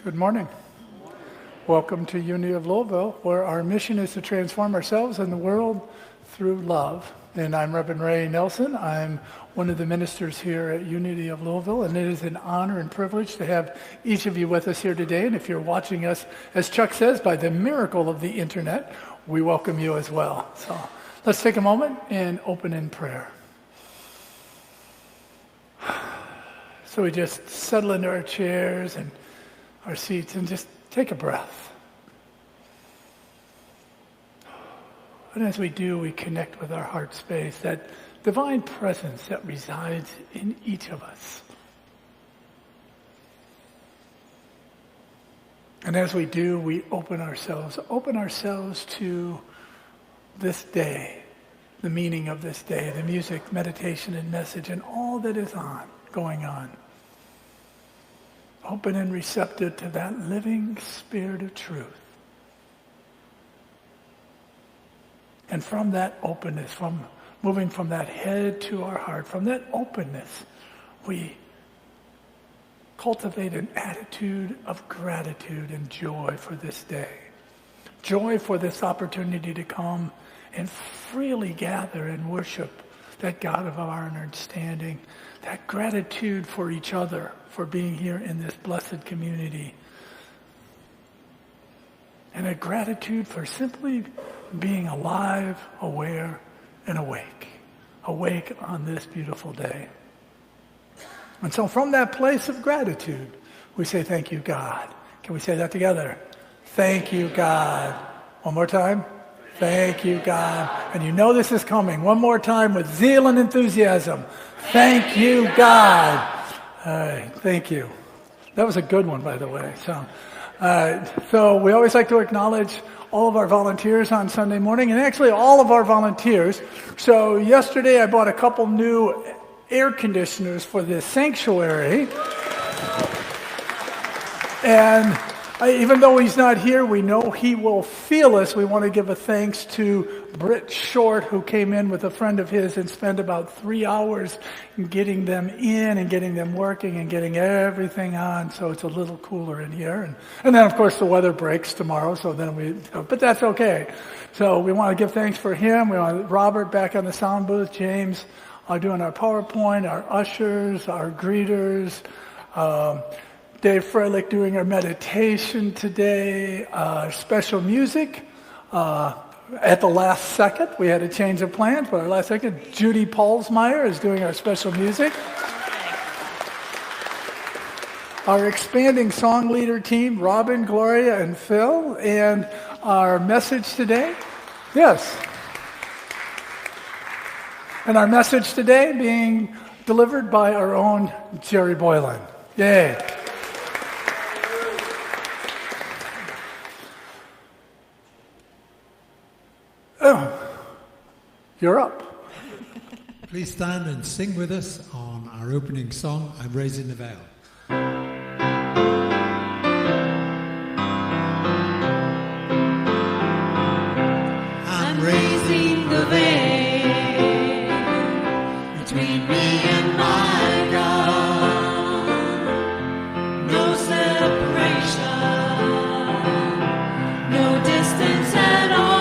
Good morning. Welcome to Unity of Louisville, where our mission is to transform ourselves and the world through love. And I'm Reverend Ray Nelson. I'm one of the ministers here at Unity of Louisville, and it is an honor and privilege to have each of you with us here today. And if you're watching us, as Chuck says, by the miracle of the internet, we welcome you as well. So let's take a moment and open in prayer. So we just settle into our chairs and our seats and just take a breath. And as we do, we connect with our heart space, that divine presence that resides in each of us. And as we do, we open ourselves to this day, the meaning of this day, the music, meditation, and message, and all that is going on. Open and receptive to that living Spirit of truth. And from that openness, from moving from that head to our heart, from that openness, we cultivate an attitude of gratitude and joy for this day. Joy for this opportunity to come and freely gather and worship that God of our understanding, that gratitude for each other, for being here in this blessed community, and a gratitude for simply being alive, aware, and awake on this beautiful day. And so from that place of gratitude, we say, thank you, God. Can we say that together? Thank you, God. One more time. Thank you, God. And you know this is coming. One more time with zeal and enthusiasm. Thank you, God. Thank you. That was a good one, by the way. So we always like to acknowledge all of our volunteers on Sunday morning, and actually all of our volunteers. So yesterday I bought a couple new air conditioners for this sanctuary. And even though he's not here, we know he will feel us. We want to give a thanks to Britt Short, who came in with a friend of his and spent about 3 hours getting them in and getting them working and getting everything on, so it's a little cooler in here. And then, of course, the weather breaks tomorrow, but that's okay. So we want to give thanks for him. We want Robert back on the sound booth, James doing our PowerPoint, our ushers, our greeters, Dave Freilich doing our meditation today, special music. At the last second, we had a change of plans, but our last second, Judy Palsmeier is doing our special music. Our expanding song leader team, Robin, Gloria, and Phil. And our message today, yes. And our message today being delivered by our own Gerry Boylan. Yay. Oh, you're up. Please stand and sing with us on our opening song, I'm Raising the Veil. I'm raising the veil between me and my God. No separation, no distance at all.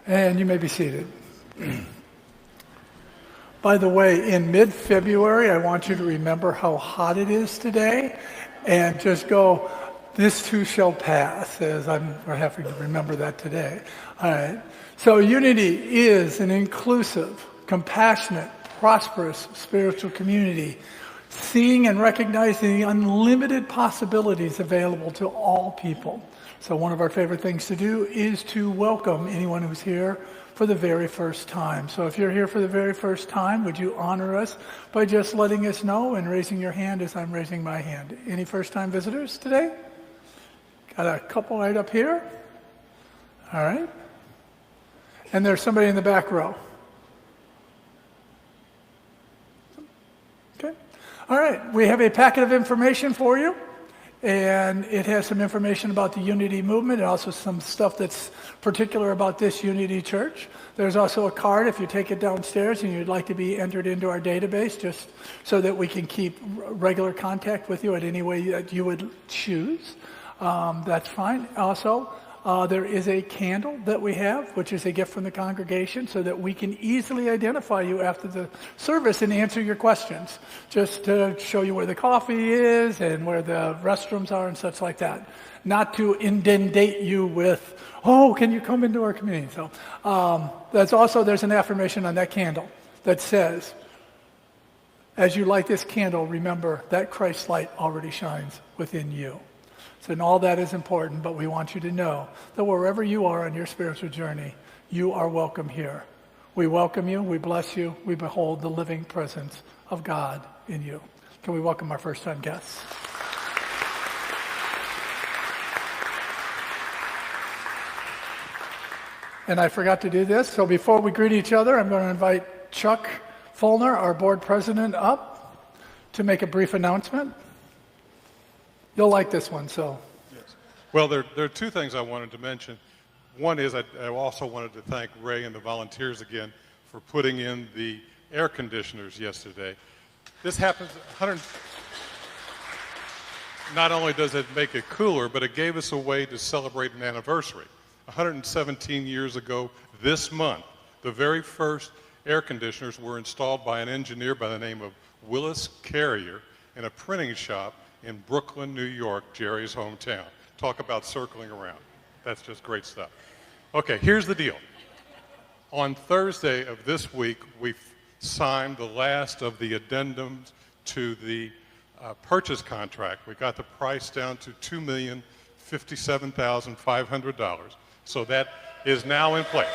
And you may be seated. By the way, in mid-February, I want you to remember how hot it is today and just go, this too shall pass, as we're having to remember that today. All right. So unity is an inclusive, compassionate, prosperous spiritual community, seeing and recognizing the unlimited possibilities available to all people. So one of our favorite things to do is to welcome anyone who's here for the very first time. So if you're here for the very first time, would you honor us by just letting us know and raising your hand as I'm raising my hand? Any first-time visitors today? Got a couple right up here. All right. And there's somebody in the back row. Okay. All right. We have a packet of information for you. And it has some information about the Unity movement and also some stuff that's particular about this Unity Church. There's also a card if you take it downstairs and you'd like to be entered into our database just so that we can keep regular contact with you at any way that you would choose. That's fine. Also, there is a candle that we have, which is a gift from the congregation, so that we can easily identify you after the service and answer your questions, just to show you where the coffee is and where the restrooms are and such like that. Not to inundate you with, oh, can you come into our community? So there's an affirmation on that candle that says, as you light this candle, remember that Christ's light already shines within you. So, and all that is important, but we want you to know that wherever you are on your spiritual journey, you are welcome here. We welcome you, we bless you, we behold the living presence of God in you. Can we welcome our first-time guests? And I forgot to do this, so before we greet each other, I'm going to invite Chuck Fulner, our board president, up to make a brief announcement. You'll like this one, so. Yes. Well, there are two things I wanted to mention. One is I also wanted to thank Ray and the volunteers again for putting in the air conditioners yesterday. This happens, not only does it make it cooler, but it gave us a way to celebrate an anniversary. 117 years ago this month, the very first air conditioners were installed by an engineer by the name of Willis Carrier in a printing shop in Brooklyn, New York, Gerry's hometown. Talk about circling around. That's just great stuff. Okay, here's the deal. On Thursday of this week, we signed the last of the addendums to the purchase contract. We got the price down to $2,057,500. So that is now in place.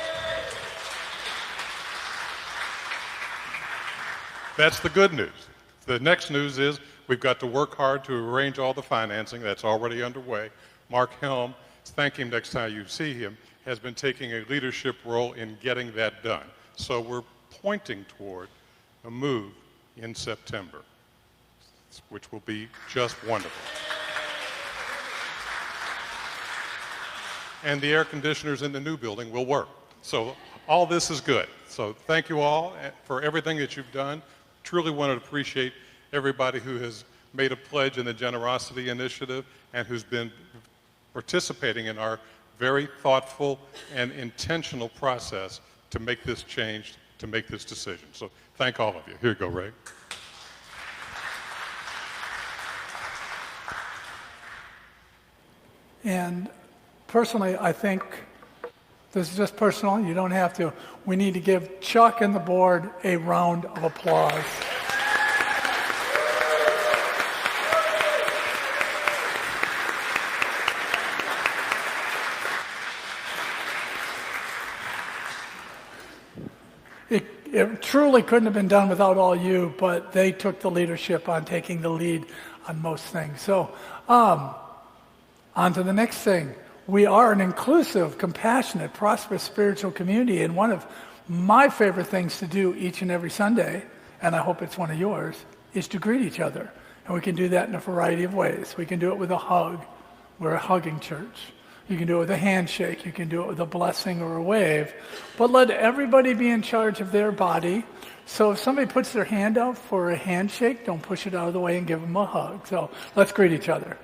That's the good news. The next news is we've got to work hard to arrange all the financing. That's already underway. Mark Helm, thank him next time you see him, has been taking a leadership role in getting that done. So we're pointing toward a move in September, which will be just wonderful. And the air conditioners in the new building will work. So all this is good. So thank you all for everything that you've done. Truly want to appreciate everybody who has made a pledge in the Generosity Initiative and who's been participating in our very thoughtful and intentional process to make this change, to make this decision. So thank all of you. Here you go, Ray. And personally, I think, this is just personal, you don't have to, we need to give Chuck and the board a round of applause. It truly couldn't have been done without all you, but they took the leadership on taking the lead on most things. So, on to the next thing. We are an inclusive, compassionate, prosperous spiritual community, and one of my favorite things to do each and every Sunday, and I hope it's one of yours, is to greet each other. And we can do that in a variety of ways. We can do it with a hug. We're a hugging church. You can do it with a handshake. You can do it with a blessing or a wave. But let everybody be in charge of their body. So if somebody puts their hand out for a handshake, don't push it out of the way and give them a hug. So let's greet each other.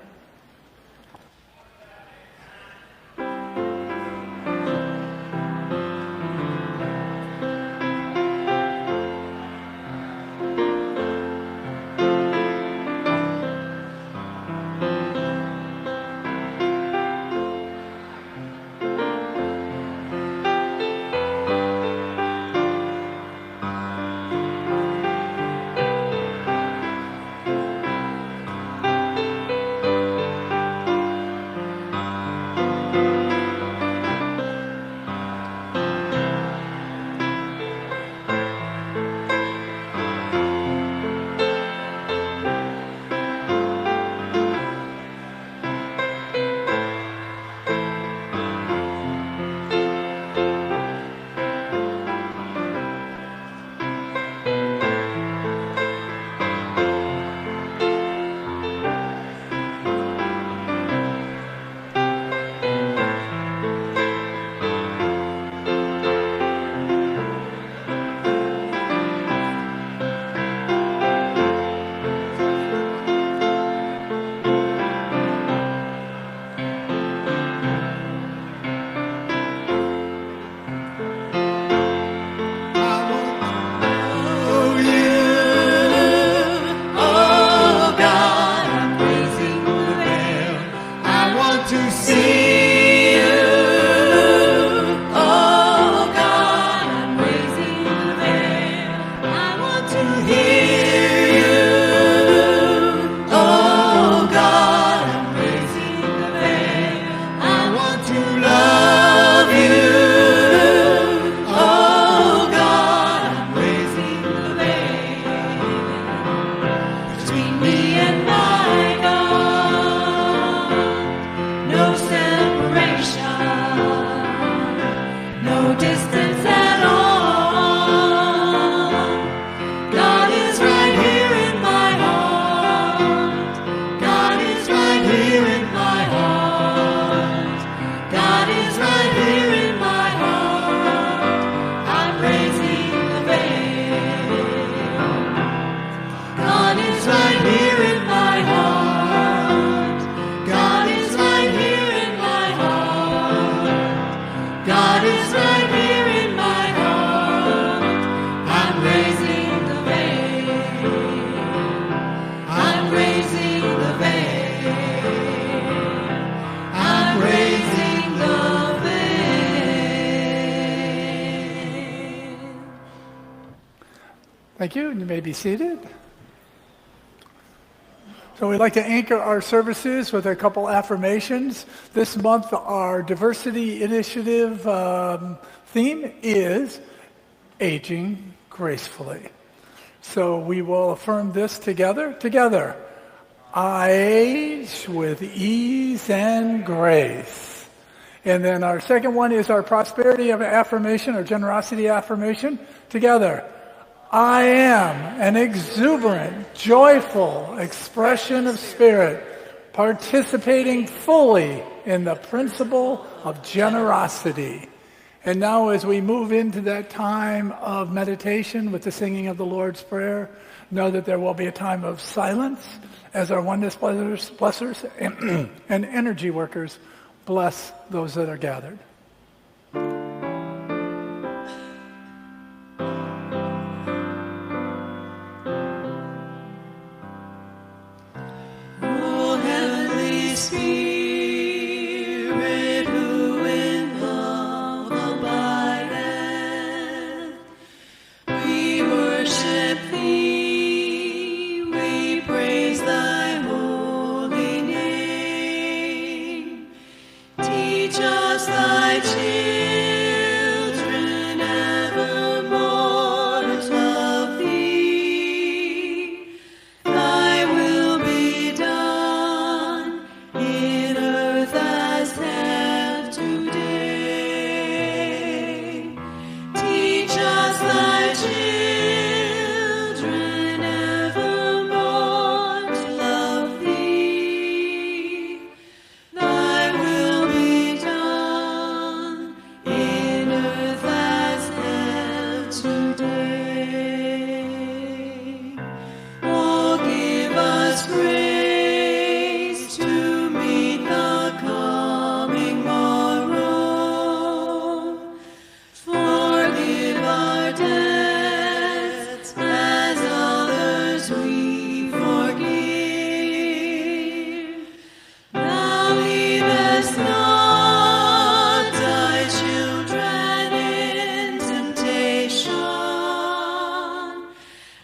want to see you. Oh God, I'm raising the veil. I want to hear you. Oh God, I'm raising the veil. I want to love you. Oh God, I'm raising the veil between me and my God. No separation, no distance at all. God is right here in my heart. God is right here in my heart. God is right here in my heart. I'm raising the veil. God is right here in my heart. God is right here in my heart. God is right here in my heart. I'm raising the veil. I'm raising the veil. I'm raising the veil. Thank you, and you may be seated. So we'd like to anchor our services with a couple affirmations. This month, our diversity initiative theme is aging gracefully. So we will affirm this together. Together, I age with ease and grace. And then our second one is our prosperity of affirmation or generosity affirmation. Together, I am an exuberant, joyful expression of spirit, participating fully in the principle of generosity. And now as we move into that time of meditation with the singing of the Lord's Prayer, know that there will be a time of silence as our oneness blessers and energy workers bless those that are gathered. Oh, Heavenly Spirit, who in love abideth, we worship Thee, we praise Thy holy name. Teach us Thy children evermore to love Thee. Thy will be done in earth as heaven today. Teach us Thy children evermore to love Thee. Thy will be done in earth as heaven today. Oh, give us grace to meet the coming morrow. Forgive our debts as others we forgive. Thou leavest not Thy children in temptation,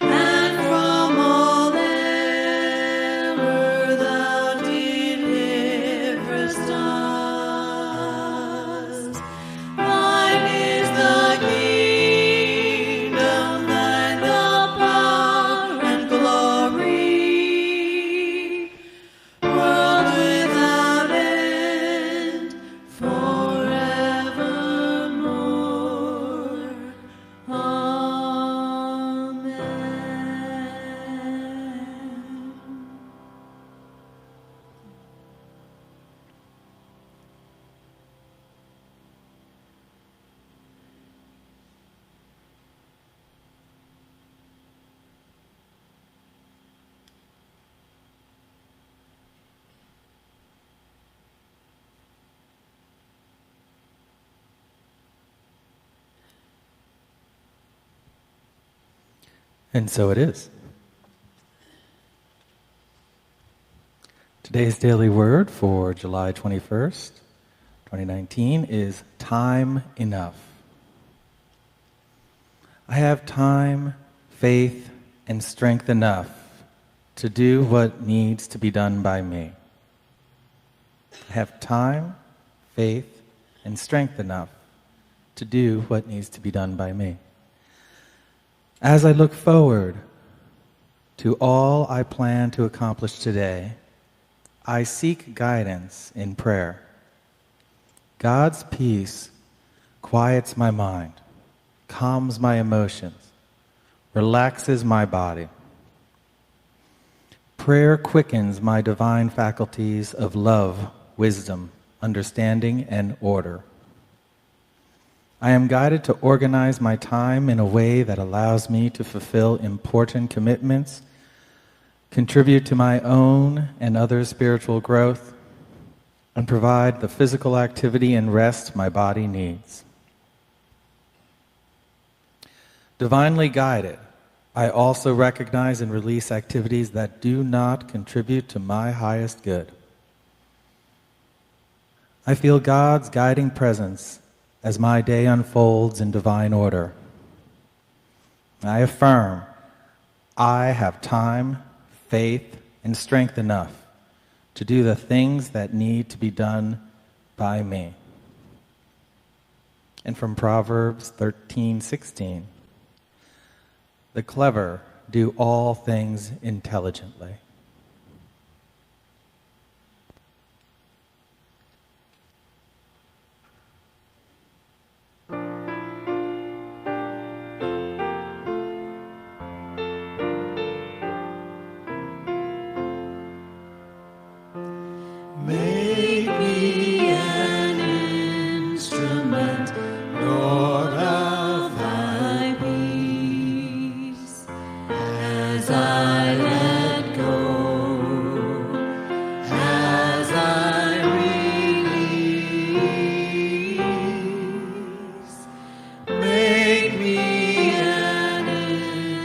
and from all error Thou deliverest us. Thine is the kingdom, Thine the power and glory, world without end, forevermore. Amen. And so it is. Today's daily word for July 21st, 2019 is time enough. I have time, faith, and strength enough to do what needs to be done by me. I have time, faith, and strength enough to do what needs to be done by me. As I look forward to all I plan to accomplish today, I seek guidance in prayer. God's peace quiets my mind, calms my emotions, relaxes my body. Prayer quickens my divine faculties of love, wisdom, understanding, and order. I am guided to organize my time in a way that allows me to fulfill important commitments, contribute to my own and others' spiritual growth, and provide the physical activity and rest my body needs. Divinely guided, I also recognize and release activities that do not contribute to my highest good. I feel God's guiding presence as my day unfolds in divine order. I affirm I have time, faith, and strength enough to do the things that need to be done by me. And from Proverbs 13:16, the clever do all things intelligently. Make me an instrument, Lord, of thy peace. As I let go, as I release, make me an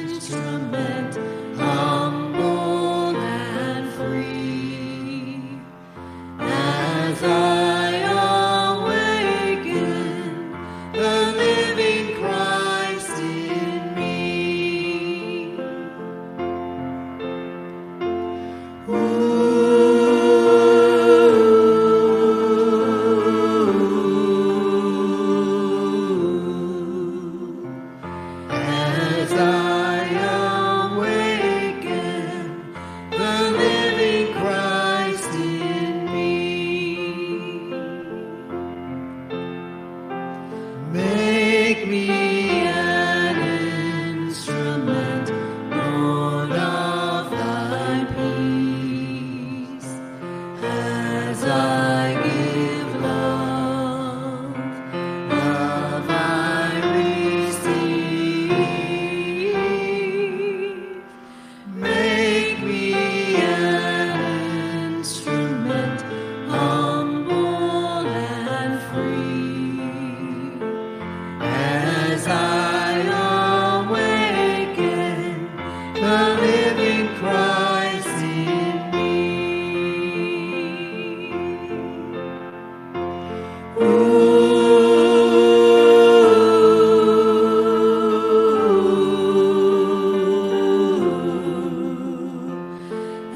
instrument, humble and free. As I awaken the living Christ in me. As I awaken the living Christ in me. Make me an instrument, Lord, of thy peace. As I give love, love I receive. Make me an instrument, humble and free. As I awaken the living Christ in me.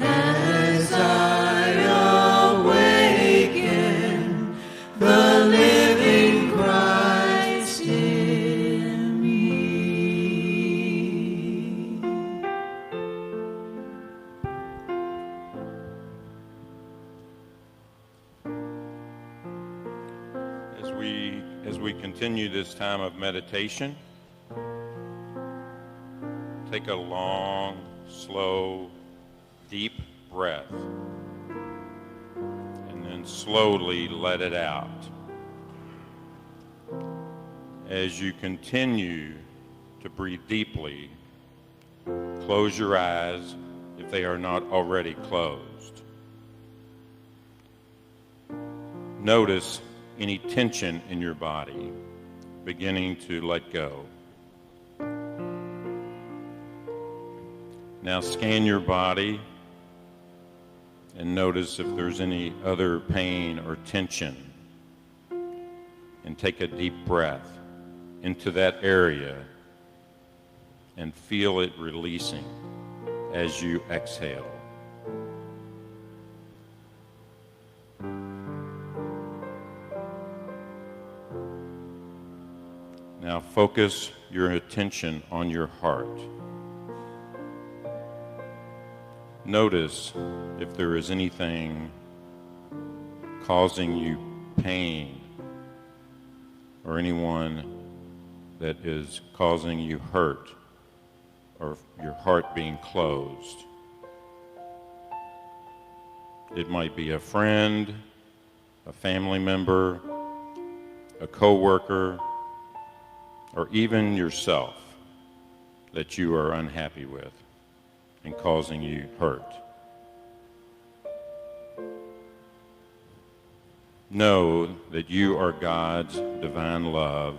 As I awaken the living Christ in me. As we continue this time of meditation, take a long, slow, deep breath, and then slowly let it out. As you continue to breathe deeply, close your eyes if they are not already closed. Notice any tension in your body beginning to let go. Now scan your body and notice if there's any other pain or tension. And take a deep breath into that area and feel it releasing as you exhale. Now focus your attention on your heart. Notice if there is anything causing you pain or anyone that is causing you hurt or your heart being closed. It might be a friend, a family member, a coworker, or even yourself that you are unhappy with and causing you hurt. Know that you are God's divine love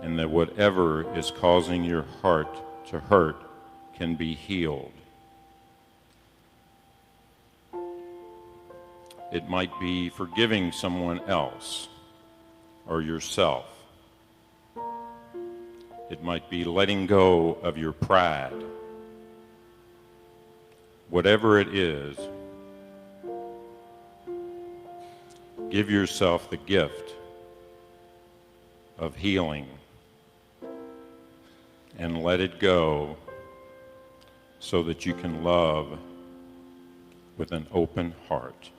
and that whatever is causing your heart to hurt can be healed. It might be forgiving someone else or yourself. It might be letting go of your pride. Whatever it is, give yourself the gift of healing and let it go so that you can love with an open heart.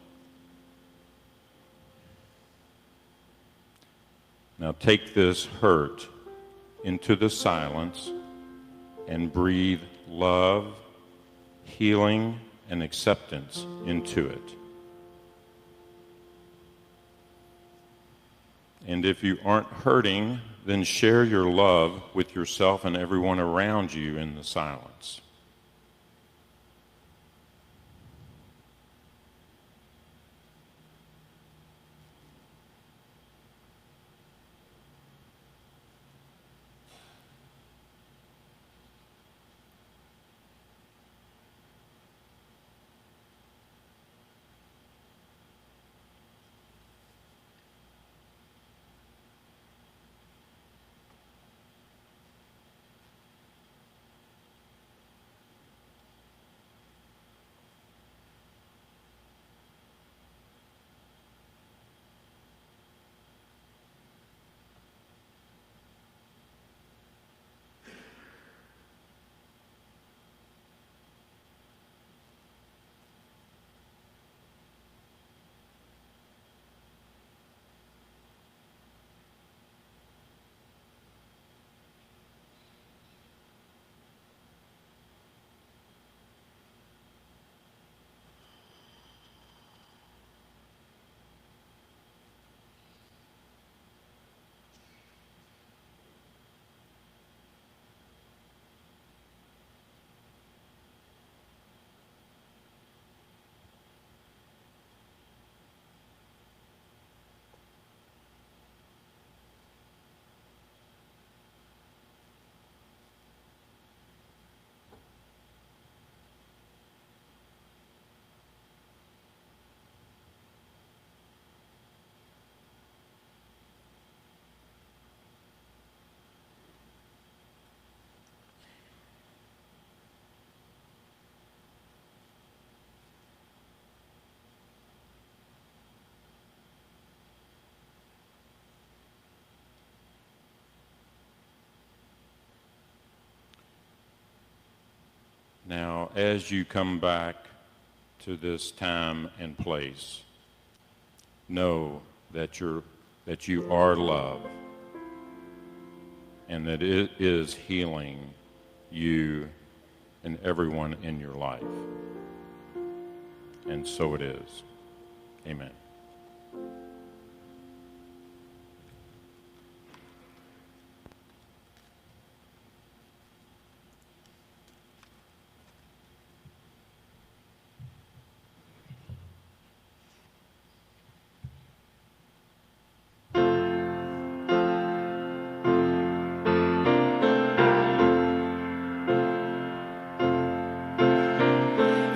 Now take this hurt into the silence and breathe love, healing, and acceptance into it. And if you aren't hurting, then share your love with yourself and everyone around you in the silence. Now, as you come back to this time and place, know that you are love and that it is healing you and everyone in your life. And so it is. Amen.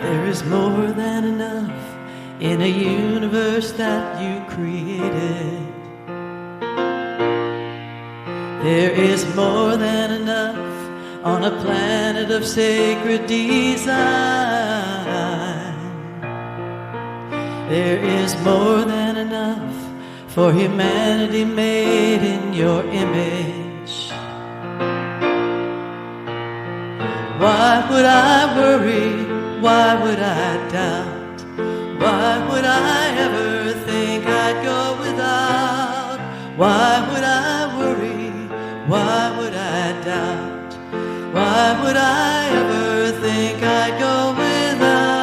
There is more than enough in a universe that you created. There is more than enough on a planet of sacred design. There is more than enough for humanity made in your image. Why would I worry? Why would I doubt? Why would I ever think I'd go without? Why would I worry? Why would I doubt? Why would I ever think I'd go without?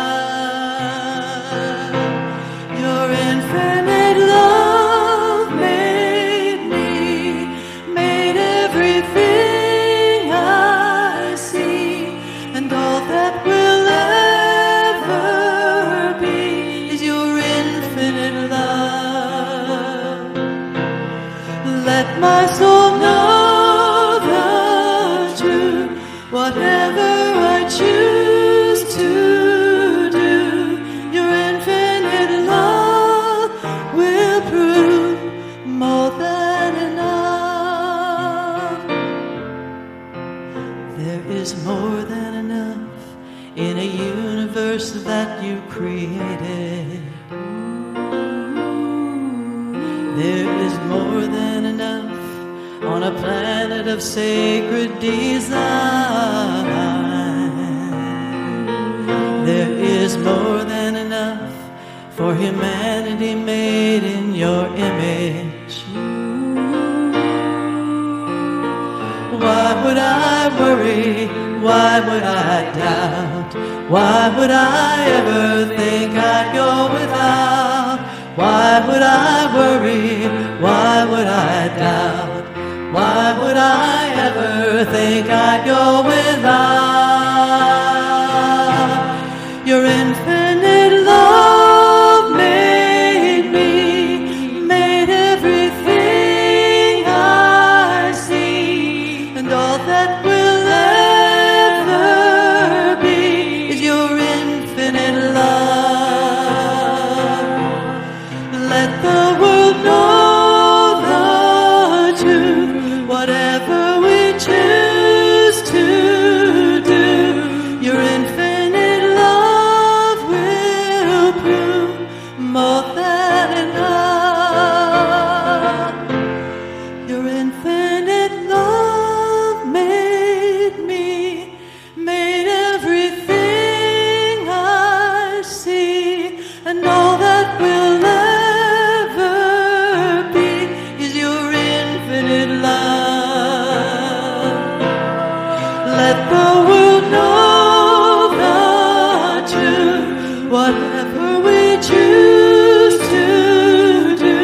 Your infinite love made me, made everything I see, and all that will ever be is your infinite love. Let my soul know whatever I choose to do, your infinite love will prove more than enough. There is more than enough in a universe that you created. There is more than enough on a planet of sacred design. There is more than enough for humanity made in your image. Why would I worry? Why would I doubt? Why would I ever think I'd go without? Why would I worry? Why would I doubt? Why would I ever think I'd go without? Your infinite love made me, made everything I see, and all that will ever be is your infinite love. Let the world know whatever we choose to do, your infinite love will prove more than enough. Your infinite love made me, made everything I see, and all that will ever be is your infinite love. Let the world know the truth, whatever we choose to do,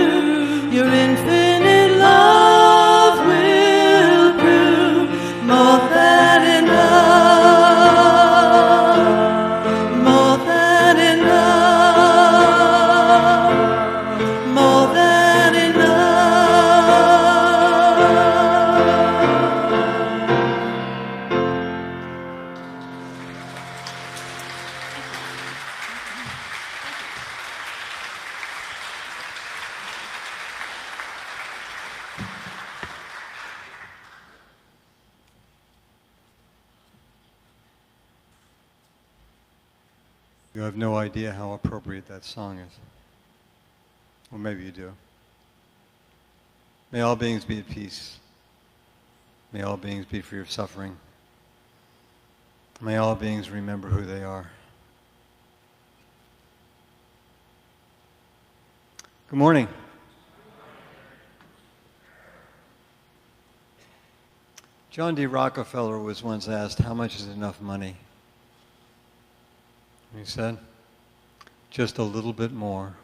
your infinite love will prove more than enough, more than enough, more than enough. You have no idea how appropriate that song is. Or maybe you do. May all beings be at peace. May all beings be free of suffering. May all beings remember who they are. Good morning. John D. Rockefeller was once asked, how much is enough money? He said, just a little bit more.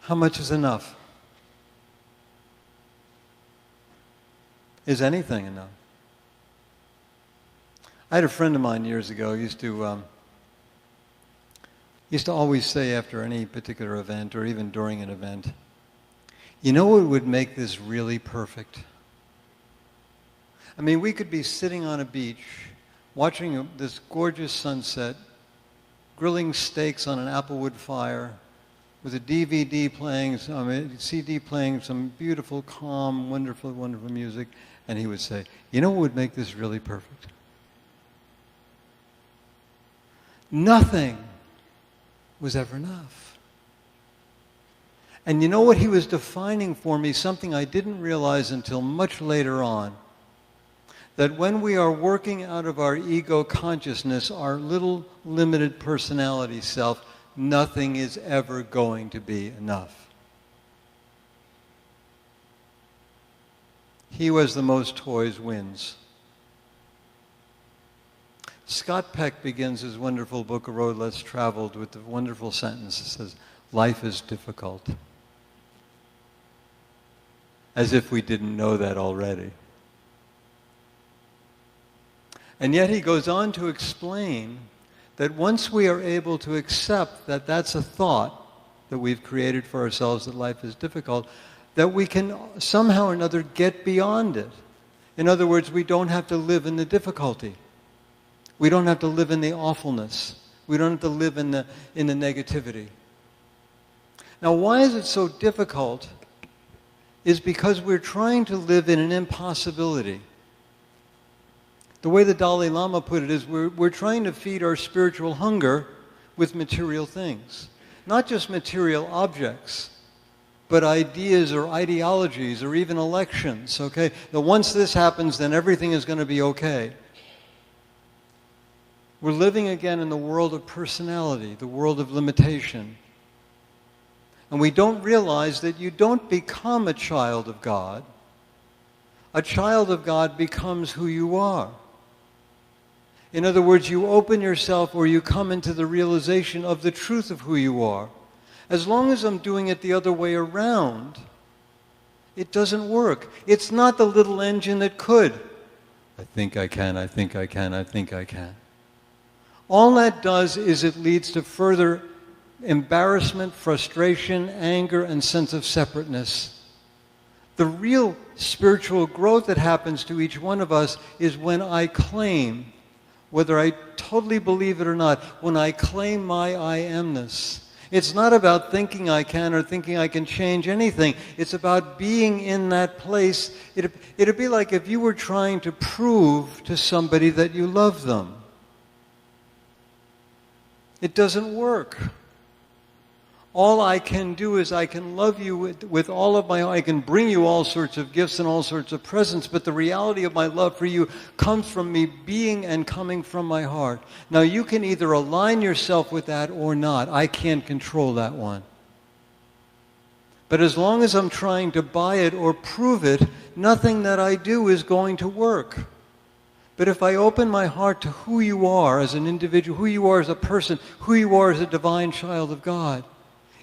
How much is enough? Is anything enough? I had a friend of mine years ago used to always say after any particular event or even during an event, you know what would make this really perfect? I mean, we could be sitting on a beach watching this gorgeous sunset, grilling steaks on an applewood fire, with a DVD playing, CD playing some beautiful, calm, wonderful, wonderful music, and he would say, you know what would make this really perfect? Nothing was ever enough. And you know what he was defining for me, something I didn't realize until much later on, that when we are working out of our ego consciousness, our little limited personality self, nothing is ever going to be enough. He who has the most toys wins. Scott Peck begins his wonderful book, A Road Less Traveled, with the wonderful sentence that says, life is difficult. As if we didn't know that already. And yet he goes on to explain that once we are able to accept that that's a thought that we've created for ourselves, that life is difficult, that we can somehow or another get beyond it. In other words, we don't have to live in the difficulty. We don't have to live in the awfulness. We don't have to live in the negativity. Now, why is it so difficult? Is because we're trying to live in an impossibility. The way the Dalai Lama put it is we're trying to feed our spiritual hunger with material things. Not just material objects, but ideas or ideologies or even elections, okay? That once this happens, then everything is going to be okay. We're living again in the world of personality, the world of limitation. And we don't realize that you don't become a child of God. A child of God becomes who you are. In other words, you open yourself or you come into the realization of the truth of who you are. As long as I'm doing it the other way around, it doesn't work. It's not the little engine that could. I think I can, I think I can, I think I can. All that does is it leads to further embarrassment, frustration, anger, and sense of separateness. The real spiritual growth that happens to each one of us is when I claim, whether I totally believe it or not, when I claim my I amness. It's not about thinking I can or thinking I can change anything. It's about being in that place. It'd be like if you were trying to prove to somebody that you love them. It doesn't work. All I can do is I can love you with all of my heart. I can bring you all sorts of gifts and all sorts of presents, but the reality of my love for you comes from me being and coming from my heart. Now you can either align yourself with that or not. I can't control that one. But as long as I'm trying to buy it or prove it, nothing that I do is going to work. But if I open my heart to who you are as an individual, who you are as a person, who you are as a divine child of God,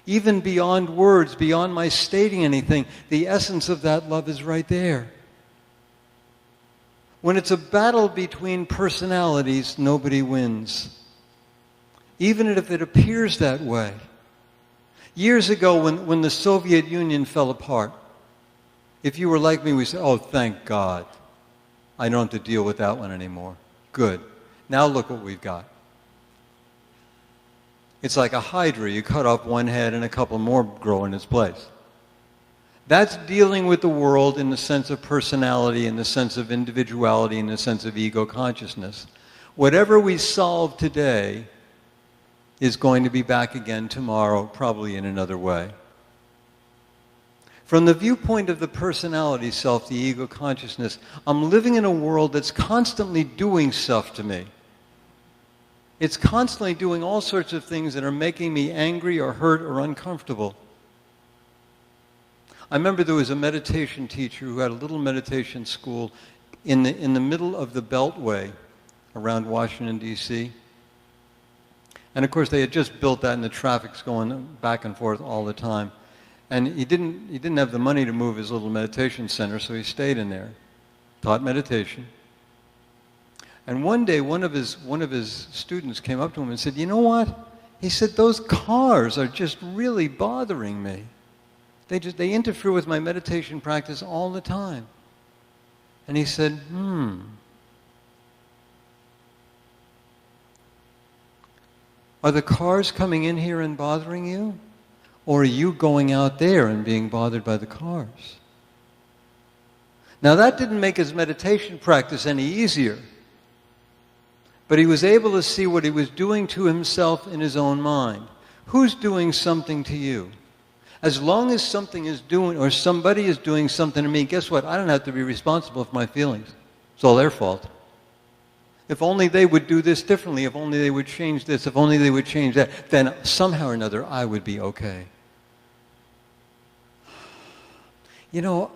even beyond words, beyond my stating anything, the essence of that love is right there. When it's a battle between personalities, nobody wins. Even if it appears that way. Years ago, when the Soviet Union fell apart, if you were like me, we said, oh, thank God. I don't have to deal with that one anymore. Good. Now look what we've got. It's like a hydra. You cut off one head and a couple more grow in its place. That's dealing with the world in the sense of personality, in the sense of individuality, in the sense of ego consciousness. Whatever we solve today is going to be back again tomorrow, probably in another way. From the viewpoint of the personality self, the ego consciousness, I'm living in a world that's constantly doing stuff to me. It's constantly doing all sorts of things that are making me angry or hurt or uncomfortable. I remember there was a meditation teacher who had a little meditation school in the middle of the Beltway around Washington, D.C. And of course they had just built that and the traffic's going back and forth all the time. And he didn't have the money to move his little meditation center, so he stayed in there, taught meditation. And one day, one of his students came up to him and said, you know what? He said, those cars are just really bothering me. They interfere with my meditation practice all the time. And he said, Are the cars coming in here and bothering you? Or are you going out there and being bothered by the cars? Now that didn't make his meditation practice any easier. But he was able to see what he was doing to himself in his own mind. Who's doing something to you? As long as something is doing, or somebody is doing something to me, guess what? I don't have to be responsible for my feelings. It's all their fault. If only they would do this differently, if only they would change this, if only they would change that, then somehow or another I would be okay. You know,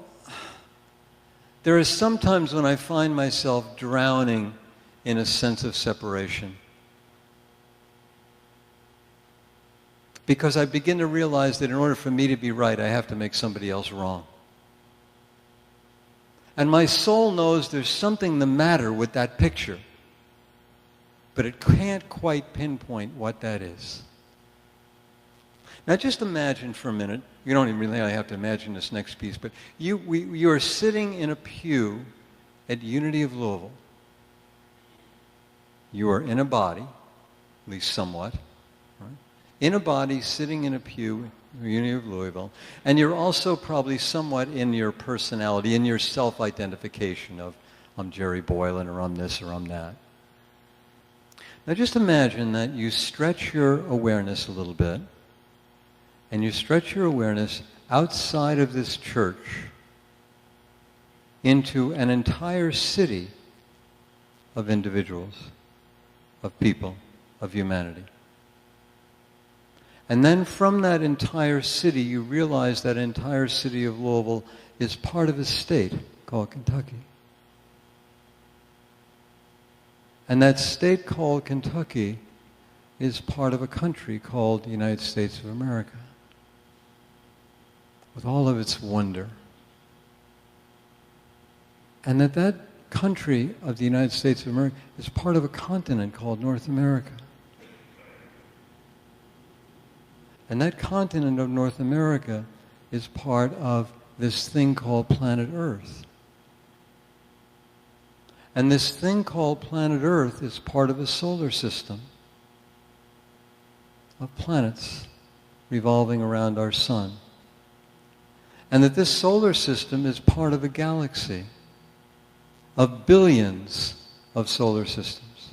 there are some times when I find myself drowning in a sense of separation. Because I begin to realize that in order for me to be right, I have to make somebody else wrong. And my soul knows there's something the matter with that picture, but it can't quite pinpoint what that is. Now just imagine for a minute, you don't even really have to imagine this next piece, but you are sitting in a pew at Unity of Louisville. You are in a body, at least somewhat, right? In a body, sitting in a pew, Unity of Louisville, and you're also probably somewhat in your personality, in your self-identification of, I'm Gerry Boylan, or I'm this, or I'm that. Now just imagine that you stretch your awareness a little bit, and you stretch your awareness outside of this church into an entire city of individuals, of people, of humanity. And then from that entire city, you realize that entire city of Louisville is part of a state called Kentucky. And that state called Kentucky is part of a country called the United States of America, with all of its wonder. And that country of the United States of America is part of a continent called North America. And that continent of North America is part of this thing called planet Earth. And this thing called planet Earth is part of a solar system of planets revolving around our sun. And that this solar system is part of a galaxy of billions of solar systems.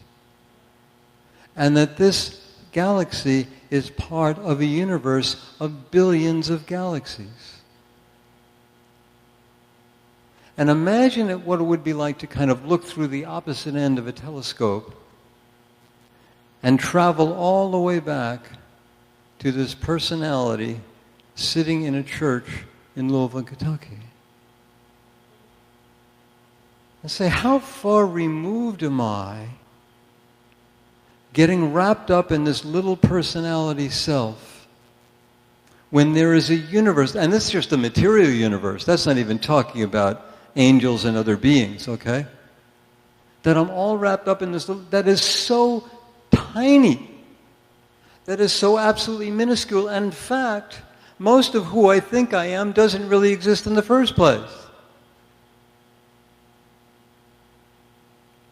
And that this galaxy is part of a universe of billions of galaxies. And imagine what it would be like to kind of look through the opposite end of a telescope and travel all the way back to this personality sitting in a church in Louisville, Kentucky. And say, how far removed am I getting wrapped up in this little personality self when there is a universe, and this is just a material universe, that's not even talking about angels and other beings, okay? That I'm all wrapped up in this little, that is so tiny, that is so absolutely minuscule, and in fact, most of who I think I am doesn't really exist in the first place.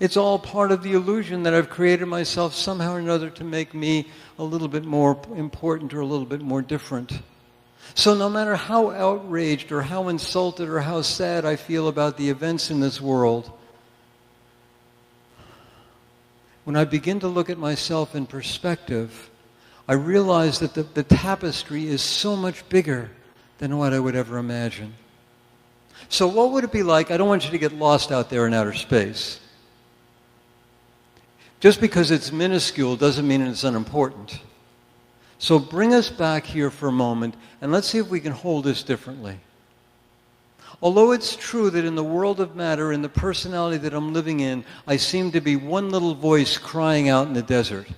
It's all part of the illusion that I've created myself somehow or another to make me a little bit more important or a little bit more different. So no matter how outraged or how insulted or how sad I feel about the events in this world, when I begin to look at myself in perspective, I realize that the tapestry is so much bigger than what I would ever imagine. So what would it be like? I don't want you to get lost out there in outer space. Just because it's minuscule doesn't mean it's unimportant. So bring us back here for a moment, and let's see if we can hold this differently. Although it's true that in the world of matter, in the personality that I'm living in, I seem to be one little voice crying out in the desert,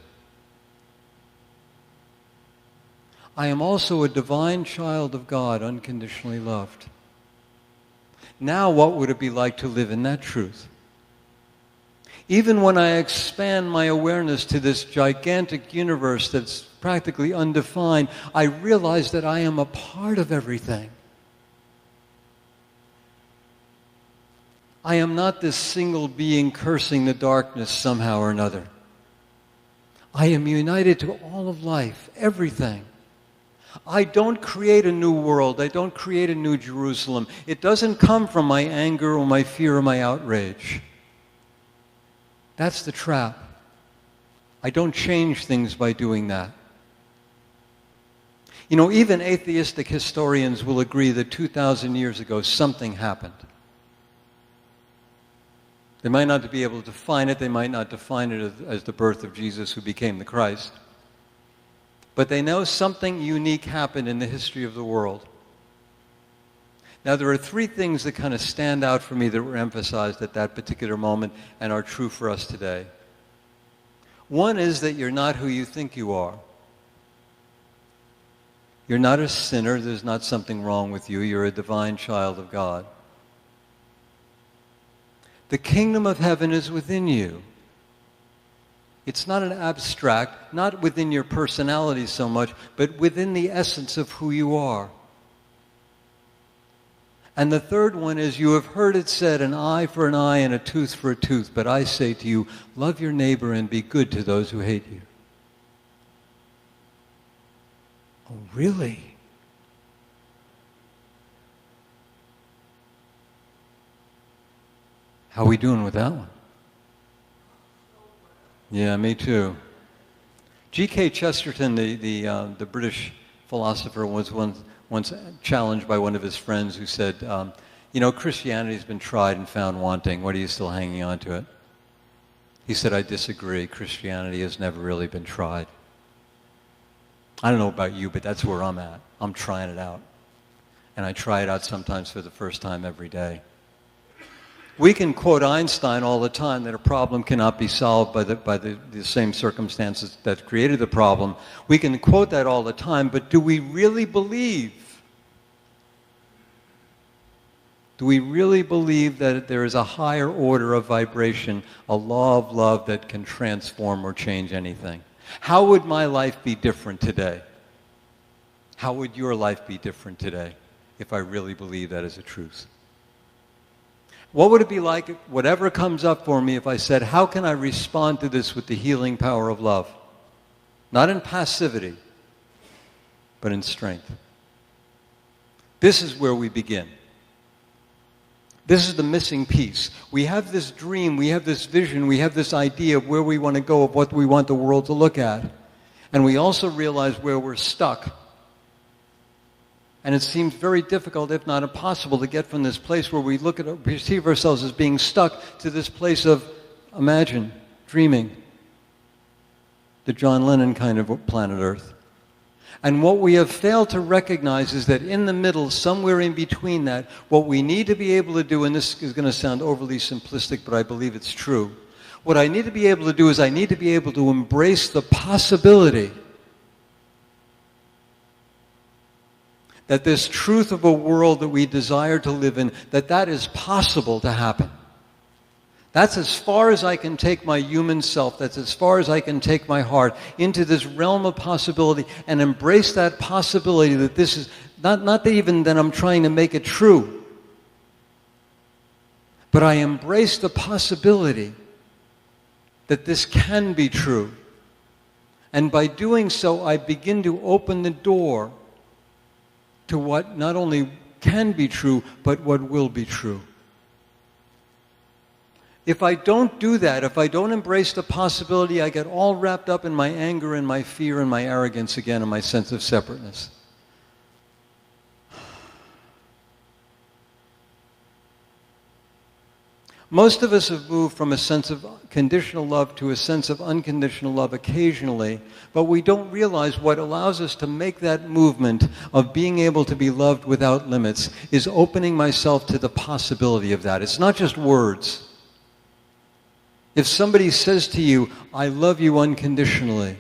I am also a divine child of God, unconditionally loved. Now what would it be like to live in that truth? Even when I expand my awareness to this gigantic universe that's practically undefined, I realize that I am a part of everything. I am not this single being cursing the darkness somehow or another. I am united to all of life, everything. I don't create a new world. I don't create a new Jerusalem. It doesn't come from my anger or my fear or my outrage. That's the trap. I don't change things by doing that. You know, even atheistic historians will agree that 2,000 years ago something happened. They might not be able to define it. They might not define it as the birth of Jesus who became the Christ. But they know something unique happened in the history of the world. Now, there are three things that kind of stand out for me that were emphasized at that particular moment and are true for us today. One is that you're not who you think you are. You're not a sinner. There's not something wrong with you. You're a divine child of God. The kingdom of heaven is within you. It's not an abstract, not within your personality so much, but within the essence of who you are. And the third one is, you have heard it said, an eye for an eye and a tooth for a tooth. But I say to you, love your neighbor and be good to those who hate you. Oh, really? How are we doing with that one? Yeah, me too. G.K. Chesterton, the British philosopher, was once challenged by one of his friends who said, you know, Christianity's been tried and found wanting. What are you still hanging on to it? He said, I disagree. Christianity has never really been tried. I don't know about you, but that's where I'm at. I'm trying it out. And I try it out sometimes for the first time every day. We can quote Einstein all the time that a problem cannot be solved by the same circumstances that created the problem. We can quote that all the time, but do we really believe? Do we really believe that there is a higher order of vibration, a law of love that can transform or change anything? How would my life be different today? How would your life be different today if I really believe that is a truth? What would it be like, whatever comes up for me, if I said, how can I respond to this with the healing power of love? Not in passivity, but in strength. This is where we begin. This is the missing piece. We have this dream, we have this vision, we have this idea of where we want to go, of what we want the world to look at. And we also realize where we're stuck. And it seems very difficult, if not impossible, to get from this place where we perceive ourselves as being stuck to this place of imagine, dreaming, the John Lennon kind of planet Earth. And what we have failed to recognize is that in the middle, somewhere in between that, what we need to be able to do, and this is going to sound overly simplistic, but I believe it's true. What I need to be able to do is I need to be able to embrace the possibility that this truth of a world that we desire to live in, that is possible to happen. That's as far as I can take my human self, that's as far as I can take my heart into this realm of possibility and embrace that possibility that this is, not that even that I'm trying to make it true, but I embrace the possibility that this can be true. And by doing so, I begin to open the door to what not only can be true, but what will be true. If I don't do that, if I don't embrace the possibility, I get all wrapped up in my anger and my fear and my arrogance again and my sense of separateness. Most of us have moved from a sense of conditional love to a sense of unconditional love occasionally, but we don't realize what allows us to make that movement of being able to be loved without limits is opening myself to the possibility of that. It's not just words. If somebody says to you, I love you unconditionally,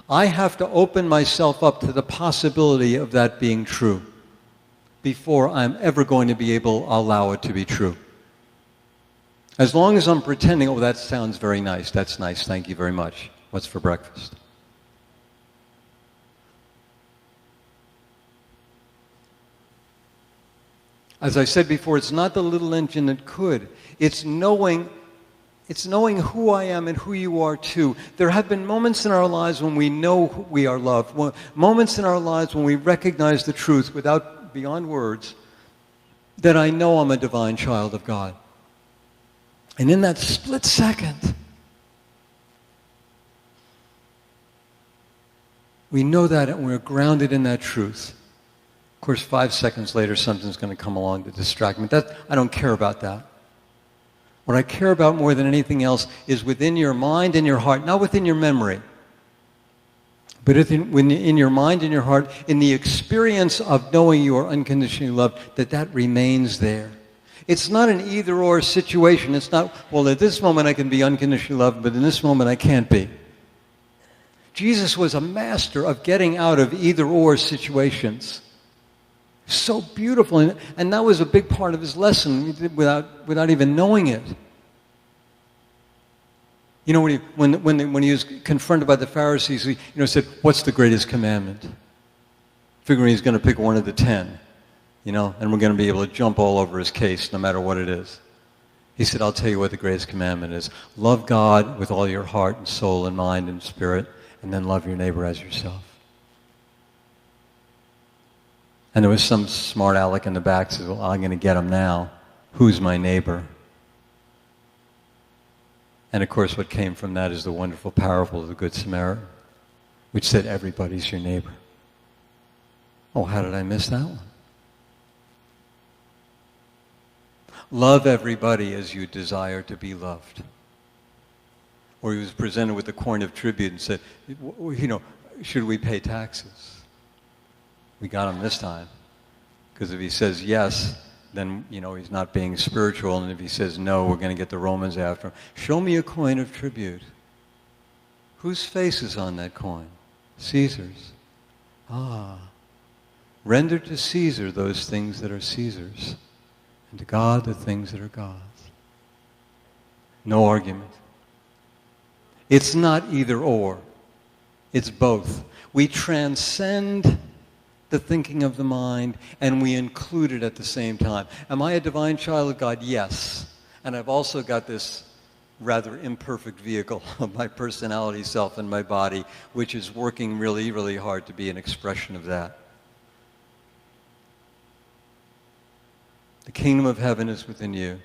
I have to open myself up to the possibility of that being true before I'm ever going to be able to allow it to be true. As long as I'm pretending, oh, that sounds very nice, that's nice, thank you very much. What's for breakfast? As I said before, it's not the little engine that could. It's knowing It's knowing who I am and who you are too. There have been moments in our lives when we know we are loved. Moments in our lives when we recognize the truth beyond words that I know I'm a divine child of God. And in that split second, we know that and we're grounded in that truth. Of course, 5 seconds later, something's going to come along to distract me. I don't care about that. What I care about more than anything else is within your mind and your heart, not within your memory, but in your mind and your heart, in the experience of knowing you are unconditionally loved, that remains there. It's not an either-or situation. It's not, well, at this moment I can be unconditionally loved, but in this moment I can't be. Jesus was a master of getting out of either-or situations. So beautiful, and that was a big part of his lesson without even knowing it. You know, when he was confronted by the Pharisees, he said, "What's the greatest commandment?" Figuring he's going to pick one of the 10, and we're going to be able to jump all over his case no matter what it is. He said, "I'll tell you what the greatest commandment is. Love God with all your heart and soul and mind and spirit, and then love your neighbor as yourself." And there was some smart aleck in the back who said, "Well, I'm going to get him now. Who's my neighbor?" And of course, what came from that is the wonderful parable of the Good Samaritan, which said, everybody's your neighbor. Oh, how did I miss that one? Love everybody as you desire to be loved. Or he was presented with the coin of tribute and said, should we pay taxes? We got him this time. Because if he says yes, then, he's not being spiritual. And if he says no, we're going to get the Romans after him. Show me a coin of tribute. Whose face is on that coin? Caesar's. Render to Caesar those things that are Caesar's, and to God the things that are God's. No argument. It's not either or. It's both. We transcend the thinking of the mind, and we include it at the same time. Am I a divine child of God? Yes. And I've also got this rather imperfect vehicle of my personality self and my body, which is working really, really hard to be an expression of that. The kingdom of heaven is within you.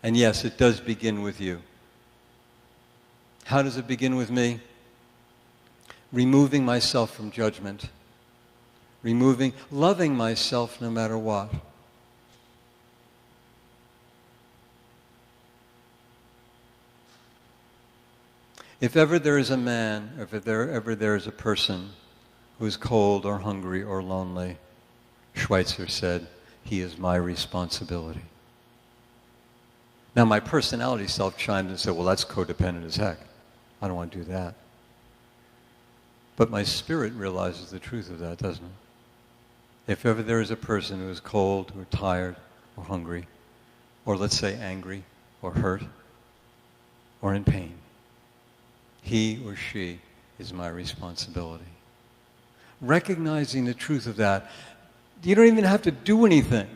And yes, it does begin with you. How does it begin with me? Removing myself from judgment. Loving myself no matter what. If ever there is a man, or if ever there is a person who is cold or hungry or lonely, Schweitzer said, he is my responsibility. Now my personality self chimed and said, well, that's codependent as heck. I don't want to do that. But my spirit realizes the truth of that, doesn't it? If ever there is a person who is cold, or tired, or hungry, or let's say angry, or hurt, or in pain, he or she is my responsibility. Recognizing the truth of that, you don't even have to do anything.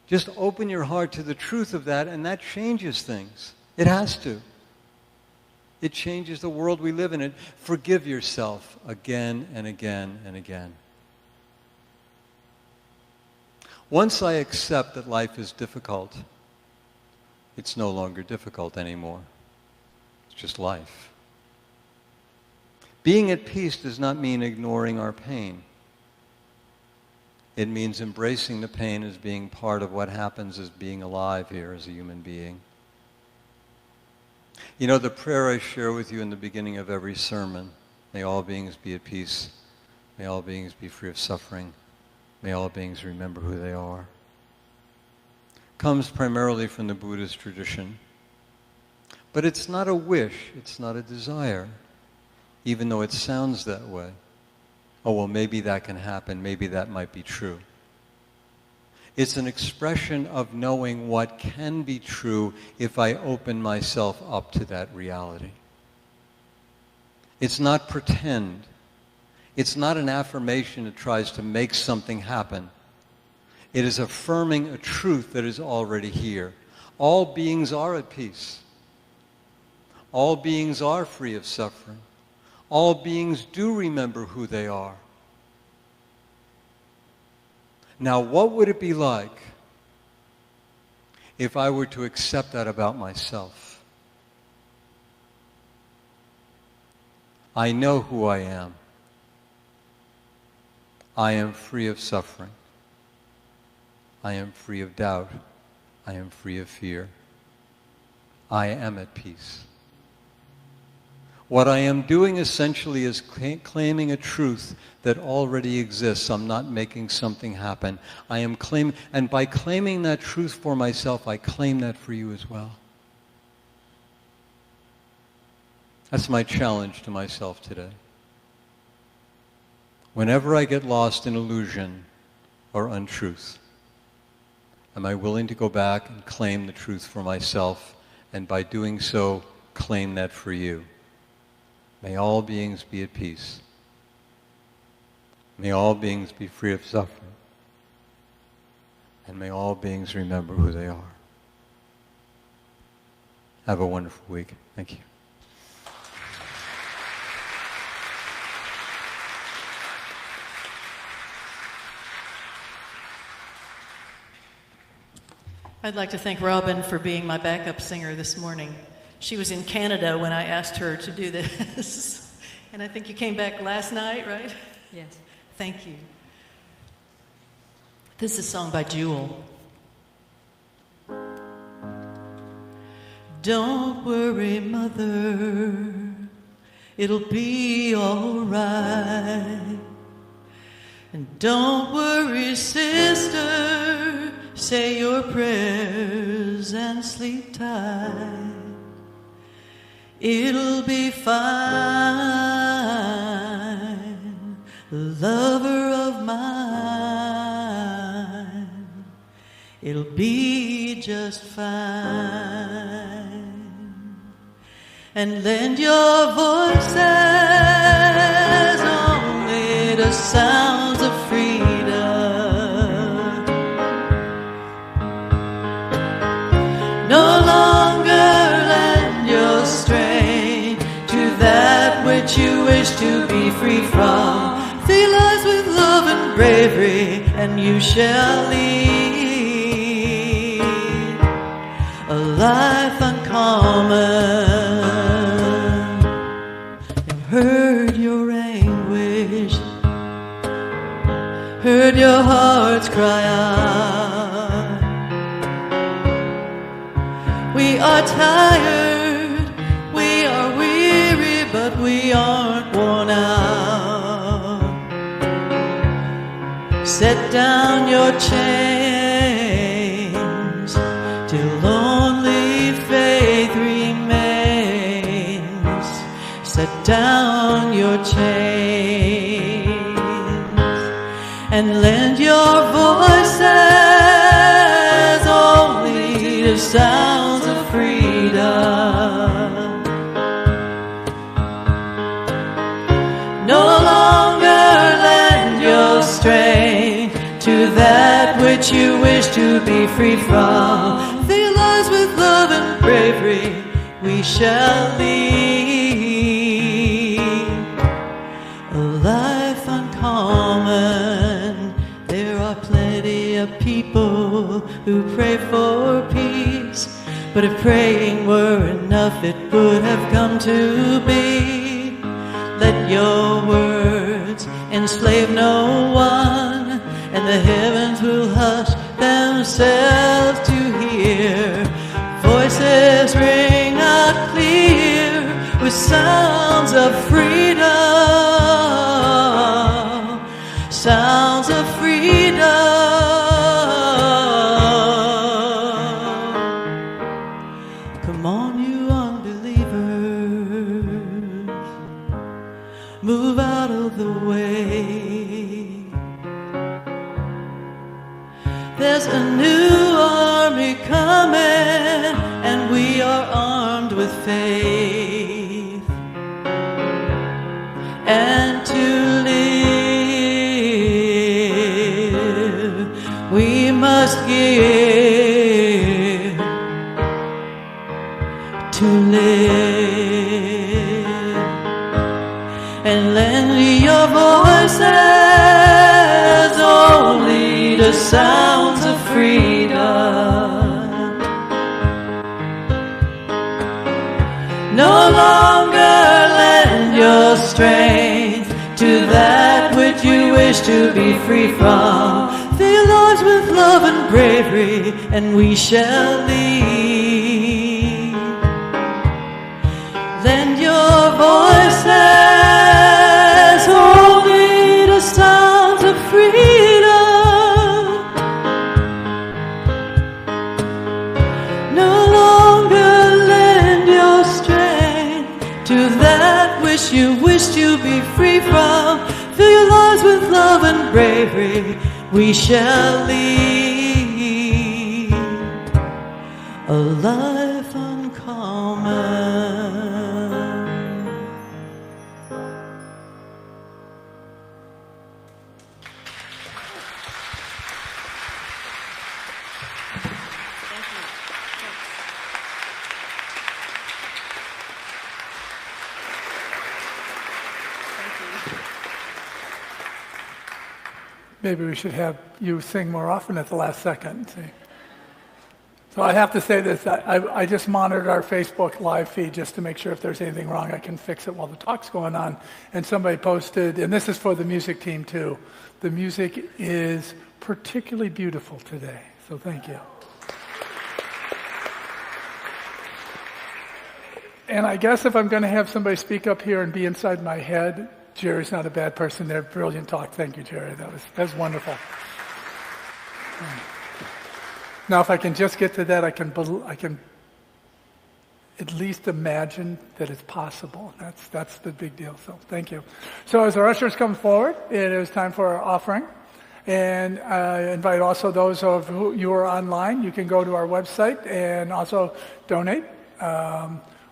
Just open your heart to the truth of that, and that changes things. It has to. It changes the world we live in. Forgive yourself again and again and again. Once I accept that life is difficult, it's no longer difficult anymore. It's just life. Being at peace does not mean ignoring our pain. It means embracing the pain as being part of what happens as being alive here as a human being. You know, the prayer I share with you in the beginning of every sermon, may all beings be at peace, may all beings be free of suffering, may all beings remember who they are, comes primarily from the Buddhist tradition. But it's not a wish, it's not a desire, even though it sounds that way. Oh, well, maybe that can happen, maybe that might be true. It's an expression of knowing what can be true if I open myself up to that reality. It's not pretend. It's not an affirmation that tries to make something happen. It is affirming a truth that is already here. All beings are at peace. All beings are free of suffering. All beings do remember who they are. Now, what would it be like if I were to accept that about myself? I know who I am. I am free of suffering. I am free of doubt. I am free of fear. I am at peace. What I am doing essentially is claiming a truth that already exists. I'm not making something happen. I am claiming, and by claiming that truth for myself, I claim that for you as well. That's my challenge to myself today. Whenever I get lost in illusion or untruth, am I willing to go back and claim the truth for myself, and by doing so, claim that for you? May all beings be at peace. May all beings be free of suffering. And may all beings remember who they are. Have a wonderful week. Thank you. I'd like to thank Robin for being my backup singer this morning. She was in Canada when I asked her to do this. And I think you came back last night, right? Yes. Thank you. This is a song by Jewel. Don't worry, mother, it'll be all right. And don't worry, sister, say your prayers and sleep tight. It'll be fine, lover of mine. It'll be just fine. And lend your voices only to sounds of freedom. No longer lend your strength to that which you wish to be free from. Fill us with love and bravery, and you shall lead a life uncommon. I've heard your anguish, heard your hearts cry out. We are tired, we are weary, but we aren't worn out. Set down your chains till only faith remains. Set down your chains and lend your voices only to sounds of freedom. No longer lend your strength to that which you wish to be free from. Fill us with love and bravery, we shall lead a life uncommon. There are plenty of people who pray for peace, but if praying were enough, it would have come to be. Let your words enslave no one, and the heavens will hush themselves to hear. Voices ring out clear with sounds of freedom. Sounds of freedom. Come on, you unbelievers, move out of the way. There's a new army coming, and we are armed with faith. And to live, we must give and lend your voices only to sounds of freedom. No longer lend your strength to that which you wish to be free from. Fill your lives with love and bravery, and we shall lead. Lend your voices only to sounds of freedom. No longer lend your strength to that which you wish to be free from. Fill your lives with love and bravery, we shall lead a life uncommon. Maybe we should have you sing more often at the last second. See? So I have to say this, I just monitored our Facebook live feed just to make sure if there's anything wrong, I can fix it while the talk's going on. And somebody posted, and this is for the music team too, the music is particularly beautiful today. So thank you. And I guess if I'm going to have somebody speak up here and be inside my head, Gerry's not a bad person there. Brilliant talk. Thank you, Gerry. That was wonderful. Now, if I can just get to that, I can at least imagine that it's possible. That's the big deal. So thank you. So as our ushers come forward, it is time for our offering. And I invite also those of you who are online. You can go to our website and also donate.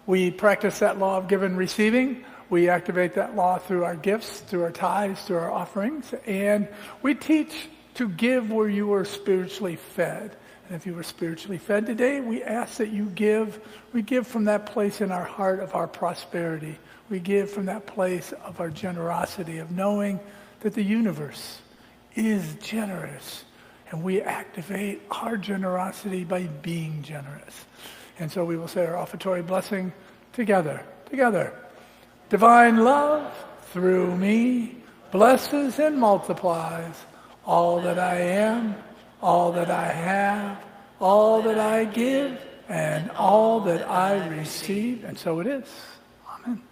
We practice that law of giving and receiving. We activate that law through our gifts, through our tithes, through our offerings. And we teach to give where you are spiritually fed. And if you were spiritually fed today, we ask that you give. We give from that place in our heart of our prosperity. We give from that place of our generosity, of knowing that the universe is generous. And we activate our generosity by being generous. And so we will say our offertory blessing together. Divine love through me blesses and multiplies all that I am, all that I have, all that I give, and all that I receive. And so it is. Amen.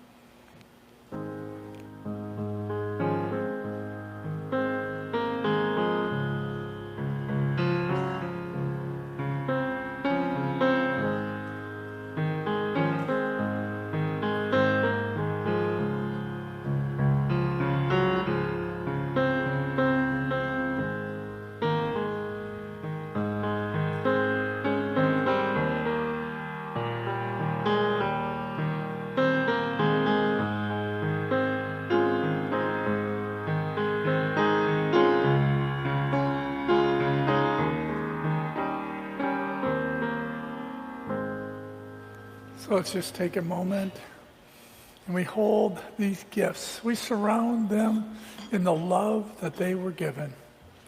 So let's just take a moment and we hold these gifts. We surround them in the love that they were given.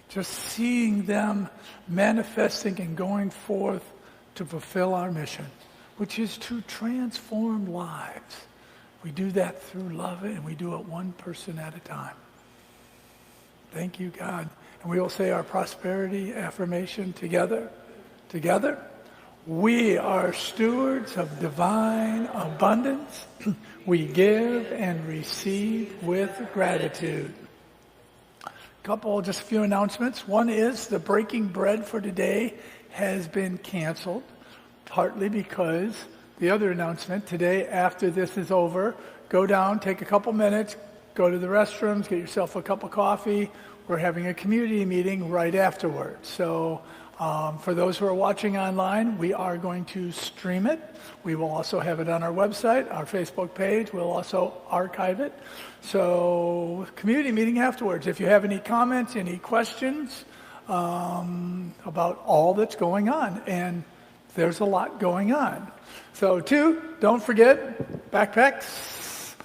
Just seeing them manifesting and going forth to fulfill our mission, which is to transform lives. We do that through love, and we do it one person at a time. Thank you, God. And we will say our prosperity affirmation together. Together. We are stewards of divine abundance. We give and receive with gratitude. Just a few announcements. One is the breaking bread for today has been canceled, partly because the other announcement today, after this is over, go down, take a couple minutes, go to the restrooms, get yourself a cup of coffee. We're having a community meeting right afterwards. So for those who are watching online, we are going to stream it. We will also have it on our website, our Facebook page. We'll also archive it. So community meeting afterwards. If you have any comments, any questions about all that's going on, and there's a lot going on. So 2, don't forget, backpacks.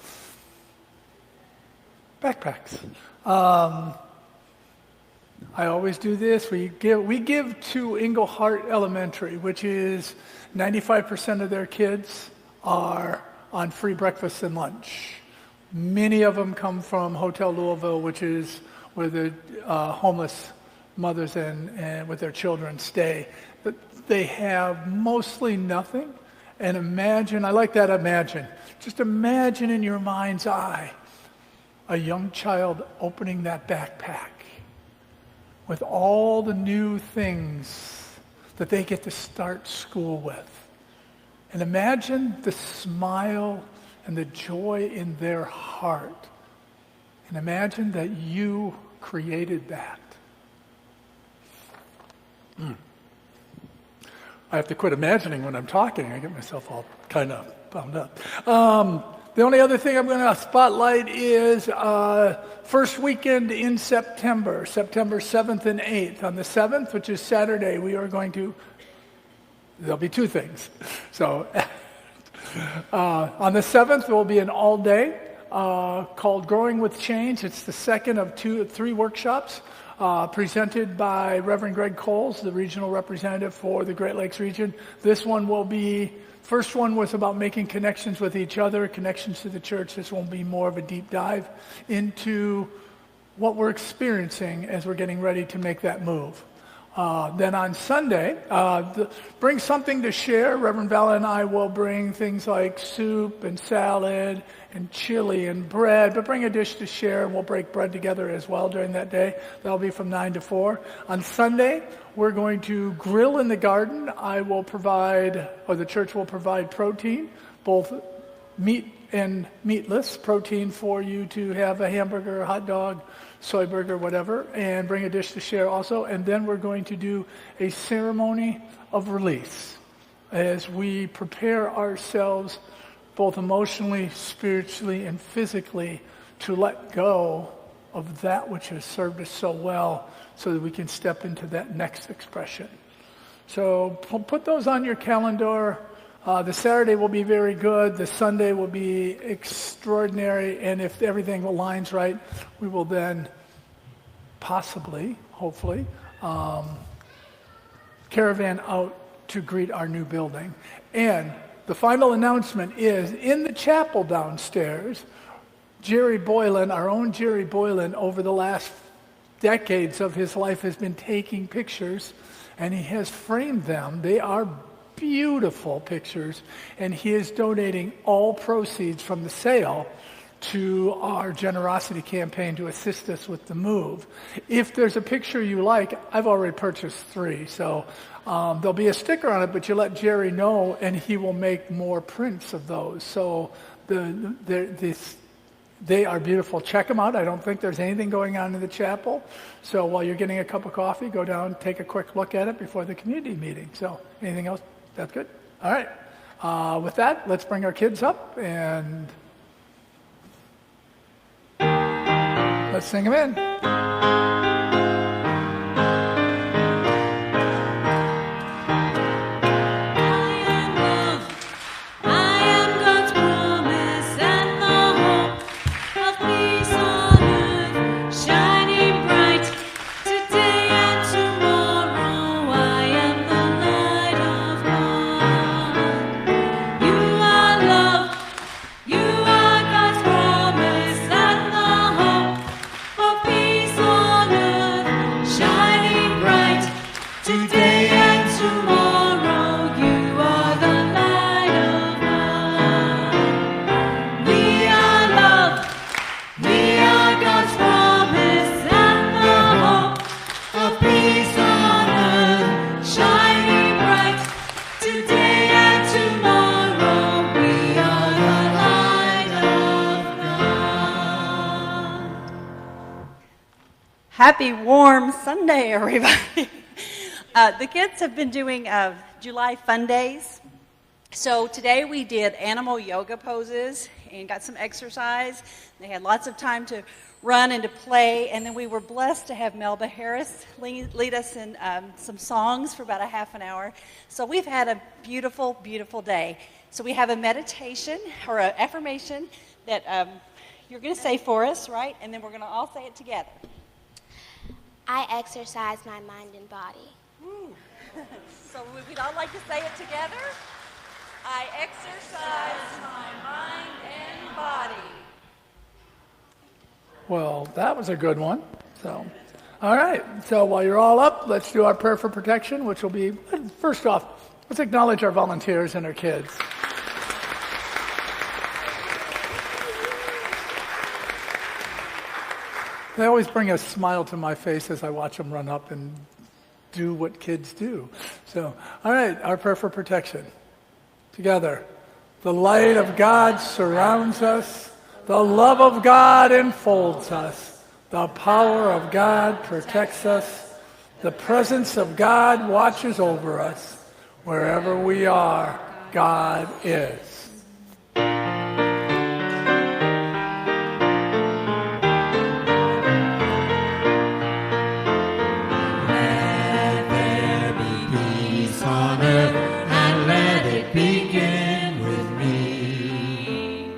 backpacks. I always do this. We give to Englehart Elementary, which is 95% of their kids are on free breakfast and lunch. Many of them come from Hotel Louisville, which is where the homeless mothers and with their children stay. But they have mostly nothing. And imagine, I like that imagine. Just imagine in your mind's eye a young child opening that backpack with all the new things that they get to start school with. And imagine the smile and the joy in their heart. And imagine that you created that. I have to quit imagining when I'm talking. I get myself all kind of bummed up. The only other thing I'm going to spotlight is first weekend in September 7th and 8th. On the 7th, which is Saturday, there'll be two things. So on the 7th, there will be an all-day called Growing with Change. It's the second of three workshops presented by Reverend Greg Coles, the regional representative for the Great Lakes region. This one will be, first one was about making connections with each other, connections to the church. This will be more of a deep dive into what we're experiencing as we're getting ready to make that move. Then on Sunday, bring something to share. Reverend Vala and I will bring things like soup and salad and chili and bread, but bring a dish to share, and we'll break bread together as well during that day. That'll be from 9 to 4. On Sunday, we're going to grill in the garden. I will provide, or the church will provide protein, both meat and meatless protein for you to have a hamburger, a hot dog, soy burger, whatever, and bring a dish to share also. And then we're going to do a ceremony of release as we prepare ourselves both emotionally, spiritually, and physically to let go of that which has served us so well so that we can step into that next expression. So put those on your calendar. The Saturday will be very good. The Sunday will be extraordinary. And if everything aligns right, we will then possibly, hopefully, caravan out to greet our new building. And the final announcement is, in the chapel downstairs, Gerry Boylan, our own Gerry Boylan, over the last decades of his life has been taking pictures, and he has framed them. They are beautiful pictures, and he is donating all proceeds from the sale to our generosity campaign to assist us with the move. If there's a picture you like, I've already purchased 3, so there'll be a sticker on it, but you let Gerry know, and he will make more prints of those. So they are beautiful. Check them out. I don't think there's anything going on in the chapel. So while you're getting a cup of coffee, go down, take a quick look at it before the community meeting. So anything else? That's good? All right. With that, let's bring our kids up and let's sing them in. Happy warm Sunday, everybody. The kids have been doing July Fun Days. So today we did animal yoga poses and got some exercise. They had lots of time to run and to play. And then we were blessed to have Melba Harris lead us in some songs for about a half an hour. So we've had a beautiful, beautiful day. So we have a meditation or an affirmation that you're going to say for us, right? And then we're going to all say it together. I exercise my mind and body. So we'd all like to say it together. I exercise my mind and body. Well, that was a good one. So, all right. So while you're all up, let's do our prayer for protection, which will be, first off, let's acknowledge our volunteers and our kids. They always bring a smile to my face as I watch them run up and do what kids do. So, all right, our prayer for protection. Together. The light of God surrounds us. The love of God enfolds us. The power of God protects us. The presence of God watches over us. Wherever we are, God is. Begin with me.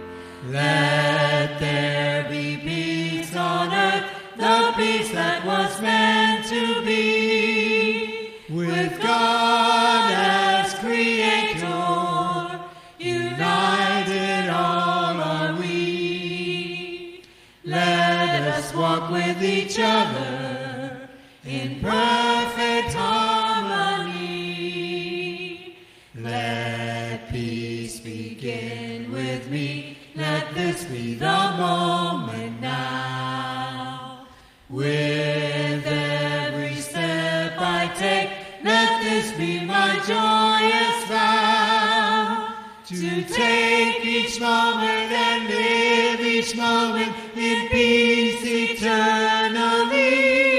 Let there be peace on earth, the peace that was meant to be. With God as Creator, united all are we. Let us walk with each other in perfect harmony. Let peace begin with me. Let this be the moment now. With every step I take, let this be my joyous vow. To take each moment and live each moment in peace eternally.